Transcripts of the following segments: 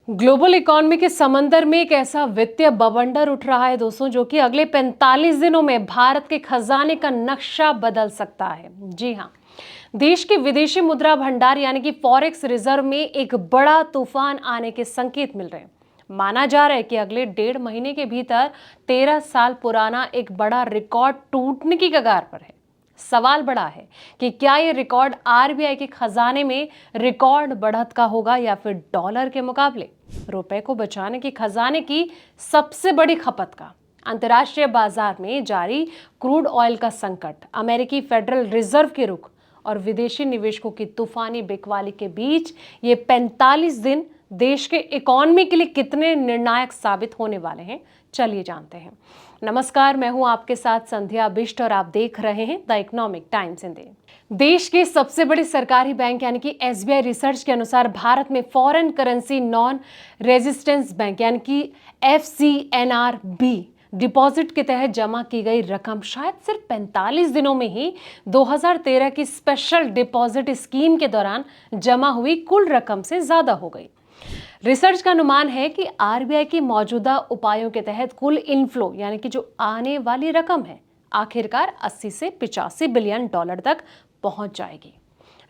Global economy के समंदर में एक ऐसा वित्तीय बवंडर उठ रहा है दोस्तों, जो कि अगले 45 दिनों में भारत के खजाने का नक्शा बदल सकता है। जी हाँ, देश के विदेशी मुद्रा भंडार यानी कि फॉरेक्स रिजर्व में एक बड़ा तूफान आने के संकेत मिल रहे हैं। माना जा रहा है कि अगले 1.5 महीने के भीतर 13 साल पुराना एक बड़ा रिकॉर्ड टूटने की कगार पर है। सवाल बड़ा है कि क्या ये रिकॉर्ड आरबीआई के खजाने में रिकॉर्ड बढ़त का होगा या फिर डॉलर के मुकाबले रुपए को बचाने के खजाने की सबसे बड़ी खपत का। अंतर्राष्ट्रीय बाजार में जारी क्रूड ऑयल का संकट, अमेरिकी फेडरल रिजर्व के रुख और विदेशी निवेशकों की तूफानी बिकवाली के बीच ये 45 दिन देश के इकोनॉमी के लिए कितने निर्णायक साबित होने वाले हैं, चलिए जानते हैं। नमस्कार, मैं हूं आपके साथ संध्या बिष्ट और आप देख रहे हैं द इकोनॉमिक टाइम्स हिंदी। देश के सबसे बड़े सरकारी बैंक यानी कि एसबीआई रिसर्च के अनुसार भारत में foreign currency non resistance bank यानी कि एफसीएनआरबी डिपॉजिट के तहत जमा की गई रकम शायद सिर्फ 45 दिनों में ही 2013 की स्पेशल डिपॉजिट स्कीम के दौरान जमा हुई कुल रकम से ज्यादा हो गई। रिसर्च का अनुमान है कि आरबीआई की मौजूदा उपायों के तहत कुल इनफ्लो यानी कि जो आने वाली रकम है आखिरकार 80 से 85 बिलियन डॉलर तक पहुंच जाएगी।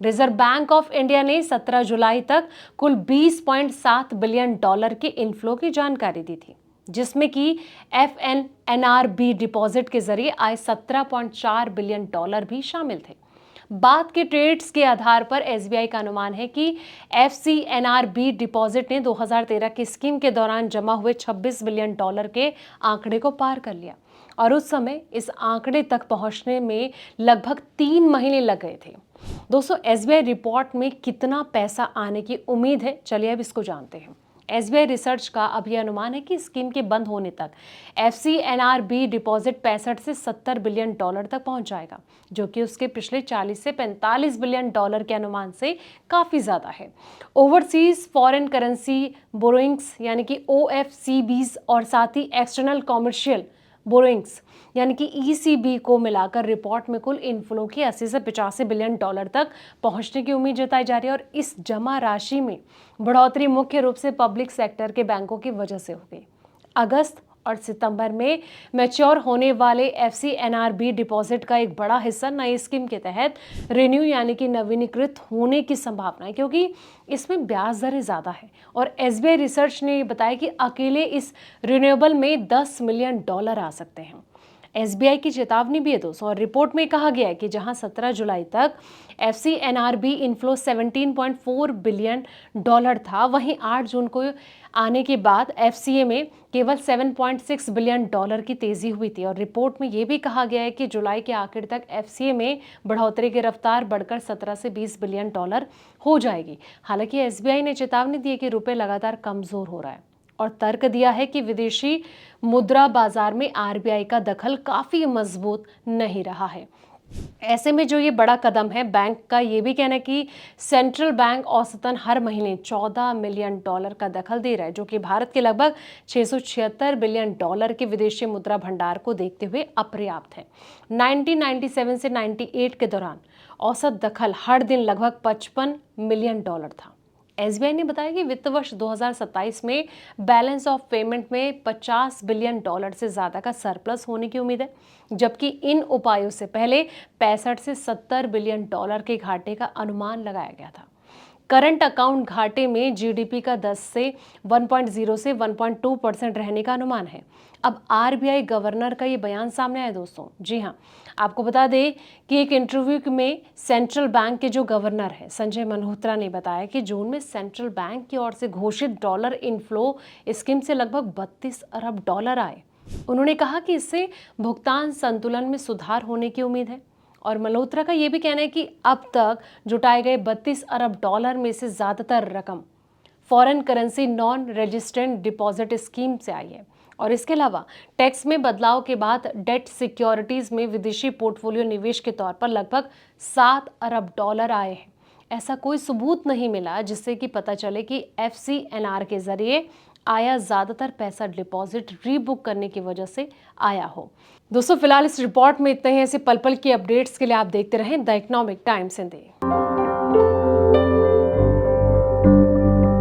रिजर्व बैंक ऑफ इंडिया ने 17 जुलाई तक कुल 20.7 बिलियन डॉलर के इनफ्लो की जानकारी दी थी, जिसमें कि एफएनआरबी डिपॉजिट के जरिए आए 17.4 बिलियन डॉलर भी शामिल थे। बाद के ट्रेड्स के आधार पर एसबीआई का अनुमान है कि एफसीएनआरबी डिपॉजिट ने 2013 की स्कीम के दौरान जमा हुए 26 बिलियन डॉलर के आंकड़े को पार कर लिया और उस समय इस आंकड़े तक पहुंचने में लगभग 3 महीने लग गए थे। दोस्तों, एसबीआई रिपोर्ट में कितना पैसा आने की उम्मीद है, चलिए अब इसको जानते हैं। एसबीआई रिसर्च का अब यह अनुमान है कि स्कीम के बंद होने तक एफसीएनआरबी डिपॉजिट 65 से 70 बिलियन डॉलर तक पहुंच जाएगा, जो कि उसके पिछले 40 से 45 बिलियन डॉलर के अनुमान से काफी ज्यादा है। ओवरसीज फॉरेन करेंसी बोरोइंग्स यानी कि ओएफसीबीज और साथ ही एक्सटर्नल कॉमर्शियल बोरोइंग्स यानी कि ईसीबी को मिलाकर रिपोर्ट में कुल इनफ्लो की 80 से 85 बिलियन डॉलर तक पहुंचने की उम्मीद जताई जा रही है और इस जमा राशि में बढ़ोतरी मुख्य रूप से पब्लिक सेक्टर के बैंकों की वजह से होगी। अगस्त और सितंबर में मैच्योर होने वाले एफसीएनआरबी डिपॉजिट का एक बड़ा हिस्सा नई स्कीम के तहत रिन्यू यानी कि नवीनीकृत होने की संभावना है, क्योंकि इसमें ब्याज दरें ज़्यादा है। और एसबीआई रिसर्च ने बताया कि अकेले इस रिन्यूएबल में 10 मिलियन डॉलर आ सकते हैं। एसबीआई की चेतावनी भी है दोस्तों, और रिपोर्ट में कहा गया है कि जहां 17 जुलाई तक एफसीएनआरबी इनफ्लो 17.4 बिलियन डॉलर था, वहीं 8 जून को आने के बाद एफसीए में केवल 7.6 बिलियन डॉलर की तेजी हुई थी। और रिपोर्ट में यह भी कहा गया है कि जुलाई के आखिर तक एफसीए में बढ़ोतरी की रफ्तार बढ़कर 17 से 20 बिलियन डॉलर हो जाएगी। हालांकि एसबीआई ने चेतावनी दी है कि रुपए लगातार कमजोर हो रहा है और तर्क दिया है कि विदेशी मुद्रा बाजार में आरबीआई का दखल काफी मजबूत नहीं रहा है। ऐसे में जो ये बड़ा कदम है, बैंक का ये भी कहना है कि सेंट्रल बैंक औसतन हर महीने 14 मिलियन डॉलर का दखल दे रहा है, जो कि भारत के लगभग 676 बिलियन डॉलर के विदेशी मुद्रा भंडार को देखते हुए अपर्याप्त है। 1997 से 98 के दौरान औसत दखल हर दिन लगभग 55 मिलियन डॉलर था। एसबीआई ने बताया कि वित्त वर्ष 2027 में बैलेंस ऑफ पेमेंट में 50 बिलियन डॉलर से ज्यादा का सरप्लस होने की उम्मीद है, जबकि इन उपायों से पहले 65 से 70 बिलियन डॉलर के घाटे का अनुमान लगाया गया था। करंट अकाउंट घाटे में जीडीपी का 10 से 1.0 से 1.2% रहने का अनुमान है। अब आरबीआई गवर्नर का ये बयान सामने आया दोस्तों। जी हाँ, आपको बता दें कि एक इंटरव्यू में सेंट्रल बैंक के जो गवर्नर है संजय मल्होत्रा ने बताया कि जून में सेंट्रल बैंक की ओर से घोषित डॉलर इनफ्लो स्कीम से लगभग 32 अरब डॉलर आए। उन्होंने कहा कि इससे भुगतान संतुलन में सुधार होने की उम्मीद है। और मल्होत्रा का यह भी कहना है कि अब तक जुटाए गए 32 अरब डॉलर में से ज्यादातर रकम foreign currency non resistant deposit scheme से आई है। और इसके अलावा टैक्स में बदलाव के बाद डेट सिक्योरिटीज में विदेशी पोर्टफोलियो निवेश के तौर पर लगभग 7 अरब डॉलर आए हैं। ऐसा कोई सबूत नहीं मिला जिससे कि पता चले कि एफसीएनआर के जरिए आया ज्यादातर पैसा डिपॉजिट रीबुक करने की वजह से आया हो। दोस्तों, फिलहाल इस रिपोर्ट में इतने ही। ऐसे पल पल की अपडेट्स के लिए आप देखते रहें द इकोनॉमिक टाइम्स हिंदी।